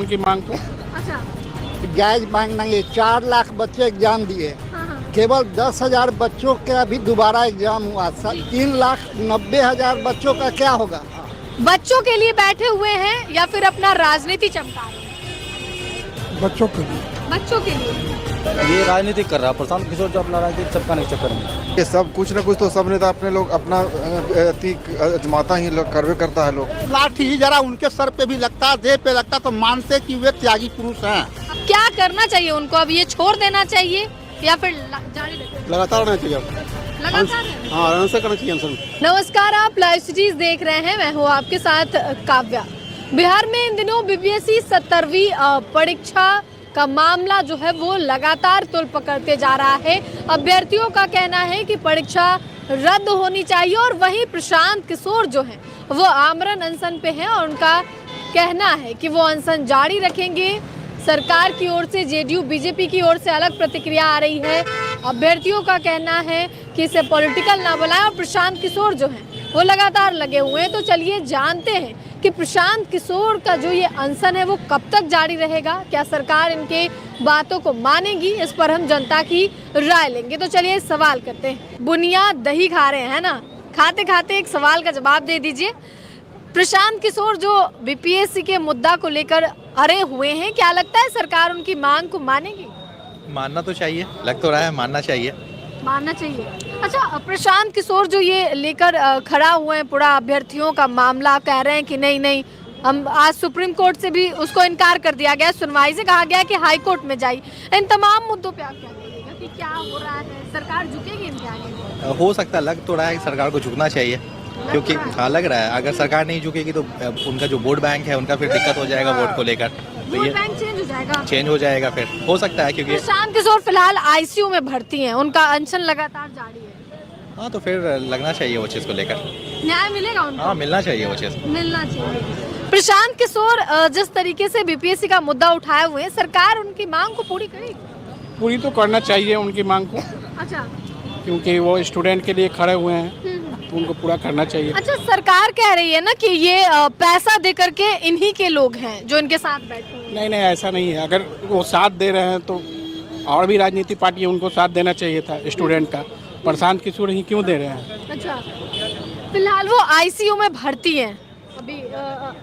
उनकी मांग को। अच्छा। जायज मांग नहीं है। 4 लाख बच्चे एग्जाम दिए, हाँ। केवल 10,000 बच्चों का भी दोबारा एग्जाम हुआ। 3,90,000 बच्चों का क्या होगा? बच्चों के लिए बैठे हुए हैं या फिर अपना राजनीति चमका रहे हैं? बच्चों के लिए। बच्चों के लिए ये राजनीति कर रहा है प्रशांत किशोर, जो अपना राजनीति चमकाने के चक्कर में। ये सब कुछ न कुछ तो सब नेता अपने लोग अपना अजमाता ही लोग करवे करता है लोग। लाठी ही जरा उनके सर पे भी लगता, देह पे लगता तो मानते कि वे त्यागी पुरुष हैं। अब क्या करना चाहिए उनको? अब ये छोड़ देना चाहिए या फिर जारी रखें? लगातार रहना चाहिए, लगातार हाँ आंसर करना चाहिए आंसर। नमस्कार, आप लाइव सिटीज देख रहे हैं। मैं हूँ आपके साथ काव्या। बिहार में इन दिनों बीपीएससी 70वीं परीक्षा का मामला जो है वो लगातार तूल पकड़ते जा रहा है। अभ्यर्थियों का कहना है कि परीक्षा रद्द होनी चाहिए और वहीं प्रशांत किशोर जो हैं वो आमरण अनशन पे हैं और उनका कहना है कि वो अनशन जारी रखेंगे। सरकार की ओर से, जेडीयू बीजेपी की ओर से अलग प्रतिक्रिया आ रही है। अभ्यर्थियों का कहना है कि इसे पॉलिटिकल ना बनाएं और प्रशांत किशोर जो हैं वो लगातार लगे हुए हैं। तो चलिए जानते हैं कि प्रशांत किशोर का जो ये अनशन है वो कब तक जारी रहेगा, क्या सरकार इनके बातों को मानेगी, इस पर हम जनता की राय लेंगे। तो चलिए सवाल करते हैं। बुनियाद दही खा रहे हैं ना, खाते खाते एक सवाल का जवाब दे दीजिए। प्रशांत किशोर जो बीपीएससी के मुद्दा को लेकर अड़े हुए हैं, क्या लगता है सरकार उनकी मांग को मानेगी? मानना तो चाहिए, लग तो रहा है मानना चाहिए। मानना चाहिए। अच्छा, प्रशांत किशोर जो ये लेकर खड़ा हुए हैं पूरा अभ्यर्थियों का मामला, कह रहे हैं कि नहीं हम आज सुप्रीम कोर्ट से भी उसको इनकार कर दिया गया, सुनवाई से कहा गया कि हाई कोर्ट में जाइए। इन तमाम मुद्दों पे आप क्या कहेंगे कि क्या हो रहा है? सरकार झुकेगी इनके आगे? हो सकता है, लग तो रहा है कि सरकार को झुकना चाहिए, क्योंकि हाँ लग रहा है अगर सरकार नहीं झुकेगी तो उनका जो वोट बैंक है उनका फिर दिक्कत हो जाएगा वोट को लेकर। तो वोट ये बैंक चेंज हो जाएगा। चेंज हो जाएगा, फिर हो सकता है क्योंकि प्रशांत किशोर फिलहाल आईसीयू में भर्ती हैं, उनका अनशन लगातार जारी है। हाँ तो फिर लगना चाहिए वो चीज़ को लेकर। न्याय मिलेगा उनको? हाँ मिलना चाहिए वो चीज़। मिलना चाहिए। प्रशांत किशोर जिस तरीके से बीपीएससी का मुद्दा उठाए हुए हैं, सरकार उनकी मांग को पूरी करेगी? पूरी तो करना चाहिए उनकी मांग को, अच्छा। क्योंकि वो स्टूडेंट के लिए खड़े हुए हैं तो उनको पूरा करना चाहिए। अच्छा, सरकार कह रही है ना कि ये पैसा दे करके इन्हीं के लोग हैं जो इनके साथ बैठे हैं। नहीं ऐसा नहीं है। अगर वो साथ दे रहे हैं तो और भी राजनीति पार्टी है, उनको साथ देना चाहिए था स्टूडेंट का। प्रशांत किशोर ही क्यों दे रहे हैं? अच्छा, फिलहाल वो आईसीयू में भर्ती हैं, अभी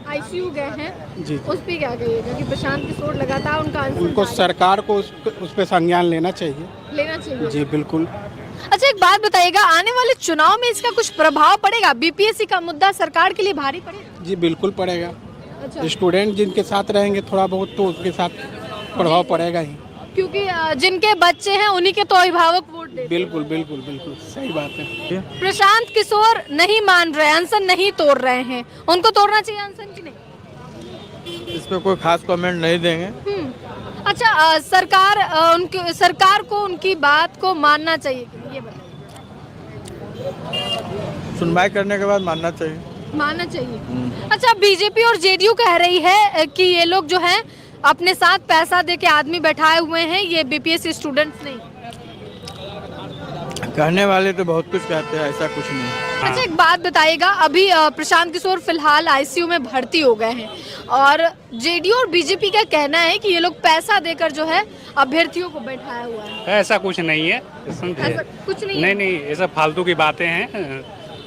आईसीयू गए हैं जी। उस पे क्या कहिएगा कि प्रशांत किशोर लगातार उनका अनशन उनको जारी सरकार को उस पर संज्ञान लेना चाहिए। लेना चाहिए? जी बिल्कुल। अच्छा, एक बात बताइएगा, आने वाले चुनाव में इसका कुछ प्रभाव पड़ेगा? बीपीएससी का मुद्दा सरकार के लिए भारी पड़ेगा? जी बिल्कुल पड़ेगा। अच्छा। स्टूडेंट जिनके साथ रहेंगे थोड़ा बहुत तो उसके साथ प्रभाव पड़ेगा ही, क्योंकि जिनके बच्चे हैं उन्हीं के तो अभिभावक वोट देते हैं। बिल्कुल बिल्कुल बिल्कुल सही बात है। प्रशांत किशोर नहीं मान रहे, अनशन नहीं तोड़ रहे हैं, उनको तोड़ना चाहिए अनशन की नहीं? इसमें कोई खास कमेंट नहीं देंगे। अच्छा, सरकार को उनकी बात को मानना चाहिए कि नहीं, ये बताइए। सुनवाई करने के बाद मानना चाहिए। मानना चाहिए। अच्छा, बीजेपी और जेडीयू कह रही है कि ये लोग जो हैं अपने साथ पैसा दे के आदमी बैठाए हुए हैं, ये बीपीएससी स्टूडेंट्स नहीं। कहने वाले तो बहुत कुछ कहते हैं, ऐसा कुछ नहीं। अच्छा, एक बात बताइएगा, अभी प्रशांत किशोर फिलहाल आईसीयू में भर्ती हो गए हैं और जेडीयू और बीजेपी का कहना है कि ये लोग पैसा देकर जो है अभ्यर्थियों को बैठाया हुआ है। ऐसा कुछ नहीं है, ऐसा कुछ नहीं है? नहीं, ये सब फालतू की बातें हैं।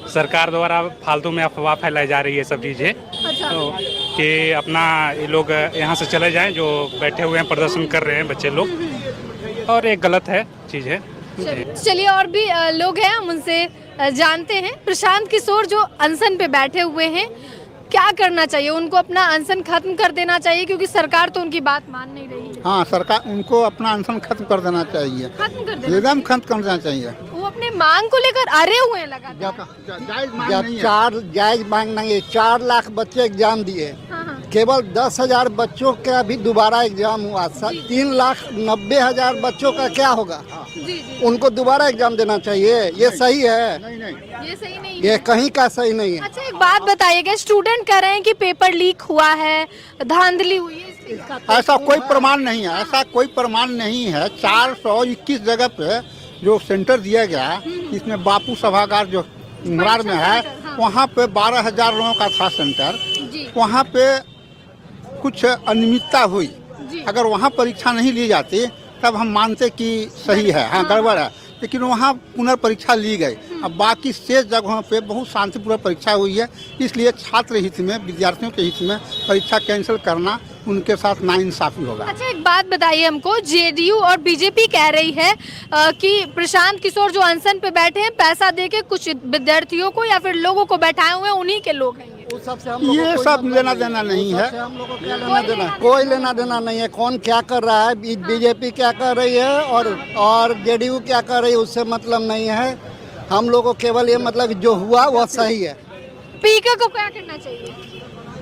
सरकार द्वारा फालतू में अफवाह फैलाई जा रही है सब चीज़ें। अच्छा। तो कि अपना ये लोग यहाँ से चले जाएं जो बैठे हुए हैं प्रदर्शन कर रहे हैं बच्चे लोग, और एक गलत है चीज़ है। चलिए, और भी लोग हैं, हम उनसे जानते हैं। प्रशांत किशोर जो अनशन पे बैठे हुए हैं, क्या करना चाहिए उनको? अपना अनशन खत्म कर देना चाहिए क्योंकि सरकार तो उनकी बात मान नहीं रही है। हाँ, सरकार उनको अपना अनशन खत्म कर देना चाहिए, खत्म कर देना, एकदम खत्म कर देना चाहिए। वो अपने मांग को लेकर अड़े हुए हैं लगातार। जायज मांग नहीं है। 4 लाख बच्चे एग्जाम दिए, हाँ। केवल 10,000 बच्चों का भी दोबारा एग्जाम हुआ। 3,90,000 बच्चों का क्या होगा? जी। उनको दोबारा एग्जाम देना चाहिए। ये सही है? ये सही नहीं ये कहीं का सही नहीं है। अच्छा, एक बात बताइएगा, स्टूडेंट कह रहे हैं कि पेपर लीक हुआ है, धांधली हुई है, इसलिए ऐसा कोई प्रमाण नहीं है। ऐसा कोई प्रमाण नहीं है। 421 जगह पे जो सेंटर दिया गया, इसमें बापू सभागार जो इमरान में है, वहाँ पे 12,000 लोगों का था सेंटर। वहाँ पे कुछ अनियमितता हुई, जी। अगर वहाँ परीक्षा नहीं ली जाती तब हम मानते कि सही है, हाँ गड़बड़ है, लेकिन वहाँ पुनर्परीक्षा ली गई। अब बाकी शेष जगहों पे बहुत शांतिपूर्वक परीक्षा हुई है, इसलिए छात्र हित में, विद्यार्थियों के हित में परीक्षा कैंसिल करना उनके साथ नाइंसाफी होगा। अच्छा, एक बात बताइए हमको, जेडीयू और बीजेपी कह रही है कि प्रशांत किशोर जो अनशन पे बैठे हैं पैसा देके कुछ विद्यार्थियों को या फिर लोगों को बैठाए हुए हैं, उन्हीं के लोग हैं ये सब लेना देना नहीं है, कोई लेना देना नहीं है। कौन क्या कर रहा है, बीजेपी क्या कर रही है और जेडीयू क्या कर रही है, उससे मतलब नहीं है। हम लोग को केवल ये मतलब जो हुआ वह सही है। पीके को क्या करना चाहिए?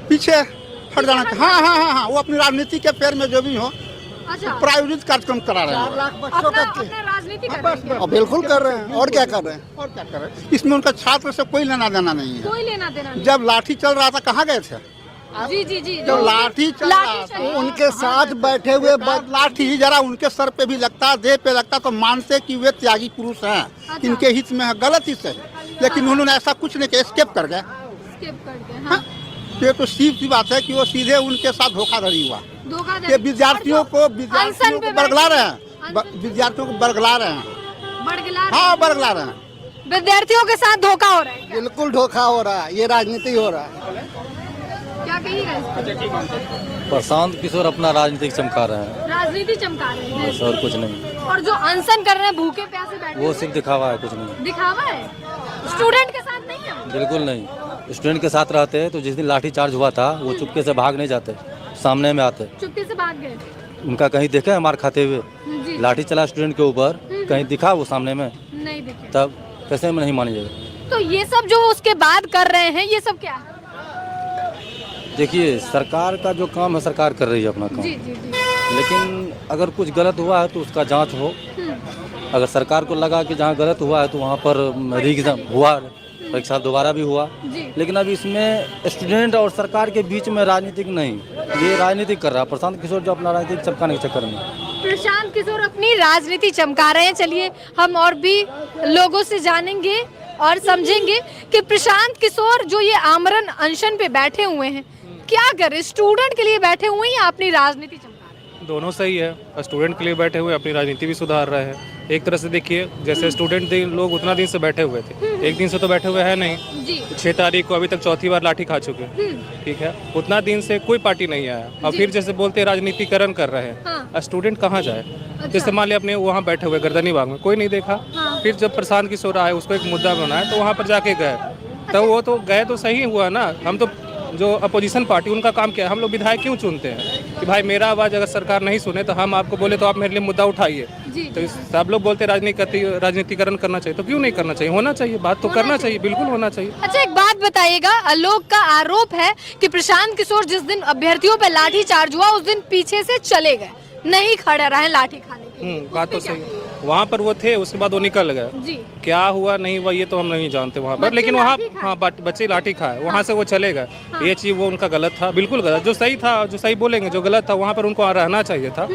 पीछे हट जाना चाहिए। हाँ हाँ हाँ हाँ, वो अपनी राजनीति के फेर में जो भी हो अच्छा, प्रायोजित कार्यक्रम करा रहे हैं। 4 लाख बच्चों अपना का राजनीति कर रहे हैं। और बिल्कुल कर रहे हैं, और क्या कर रहे हैं। और क्या कर रहे हैं, इसमें उनका छात्र से कोई लेना देना नहीं है। कोई लेना देना नहीं। जब लाठी चल रहा था कहाँ गए थे? जी जी जी, जब लाठी चल रहा था उनके साथ बैठे हुए लाठी जरा उनके सर पे भी लगता, देह पे लगता तो मानते कि वे त्यागी पुरुष हैं, इनके हित में है, गलत ही सही, लेकिन उन्होंने ऐसा कुछ नहीं किया, स्केप कर गए। स्किप कर दे, हाँ, ये तो सीधी सी बात है कि वो सीधे उनके साथ धोखाधड़ी हुआ। धोखाधड़ी। ये विद्यार्थियों को अनशन पे बरगला रहे बैठे- हैं, विद्यार्थियों को बरगला रहे हैं। बड़गला रहे हाँ हैं। बरगला रहे हैं। विद्यार्थियों के साथ धोखा हो रहा है क्या? बिल्कुल धोखा हो रहा है, ये राजनीति हो रहा है। क्या कहिएगा इस पर? प्रशांत किशोर अपना राजनीतिक चमका रहे हैं, राजनीति चमका रहे हैं बस और कुछ नहीं। और जो अनशन कर रहे हैं भूखे प्यासे बैठे वो हुए सिर्फ दिखावा है, कुछ नहीं। दिखावा है, स्टूडेंट के साथ नहीं है। बिल्कुल नहीं। स्टूडेंट के साथ रहते तो जिस दिन लाठी चार्ज हुआ था वो चुपके से भाग नहीं जाते, सामने में आते। चुपके से भाग गए। उनका कहीं देखे है मार खाते हुए? जी। लाठी चला स्टूडेंट के ऊपर, कहीं दिखा वो सामने में? नहीं दिखे। तब कैसे में नहीं मानिएगा? तो ये सब जो उसके बाद कर रहे हैं, ये सब क्या है? देखिए, सरकार का जो काम है सरकार कर रही है अपना काम, जी जी जी। लेकिन अगर कुछ गलत हुआ है तो उसका जांच हो। अगर सरकार को लगा कि जहाँ गलत हुआ है तो वहाँ पर रीएग्जाम हुआ, परीक्षा दोबारा भी हुआ, जी। लेकिन अब इसमें स्टूडेंट और सरकार के बीच में राजनीतिक नहीं, ये राजनीतिक कर रहा है प्रशांत किशोर जो अपना राजनीतिक चमकाने के चक्कर में। प्रशांत किशोर अपनी राजनीति चमका रहे हैं। चलिए हम और भी लोगों से जानेंगे और समझेंगे कि प्रशांत किशोर जो ये आमरण अनशन पे बैठे हुए हैं, क्या करे, स्टूडेंट के लिए बैठे हुए हैं या अपनी राजनीति चमका रहे हैं? दोनों सही है। स्टूडेंट के लिए बैठे हुए अपनी राजनीति भी सुधार रहे हैं। एक तरह से देखिए, जैसे स्टूडेंट लोग उतना दिन से बैठे हुए थे, एक दिन से तो बैठे हुए हैं नहीं। जी। 6 तारीख को अभी तक 4थी बार लाठी खा चुके हैं, ठीक है। उतना दिन से कोई पार्टी नहीं आया और फिर जैसे बोलते हैं राजनीतिकरण कर रहे हैं। हाँ। स्टूडेंट कहाँ जाए? जैसे मान लिया अपने वहाँ बैठे हुए गर्दनी बाग में, कोई नहीं देखा। फिर जब प्रशांत किशोर आए, उसको एक मुद्दा बनाया तो वहाँ पर जाके गए, तो वो तो गए तो सही हुआ ना। हम तो जो अपोजिशन पार्टी, उनका काम क्या है, हम लोग विधायक क्यों चुनते हैं कि भाई मेरा आवाज़ अगर सरकार नहीं सुने तो हम आपको बोले तो आप मेरे लिए मुद्दा उठाइए। तो सब लोग बोलते राजनीतिकरण करना चाहिए, तो क्यों नहीं करना चाहिए? होना चाहिए, बात तो करना चाहिए, बिल्कुल होना चाहिए। अच्छा, एक बात बताइएगा, आलोक का आरोप है कि प्रशांत किशोर जिस दिन अभ्यर्थियों पर लाठी चार्ज हुआ उस दिन पीछे से चले गए, नहीं खड़े रहे लाठी खाने के लिए। बात तो सही है। वहाँ पर वो थे, उसके बाद वो निकल गए। जी। क्या हुआ नहीं हुआ ये तो हम नहीं जानते वहाँ पर, लेकिन वहाँ हाँ बच्चे लाठी खाए, वहाँ से वो चले गए। ये चीज़ वो उनका गलत था, बिल्कुल गलत। जो सही था, जो सही बोलेंगे, जो गलत था वहाँ पर उनको रहना चाहिए था।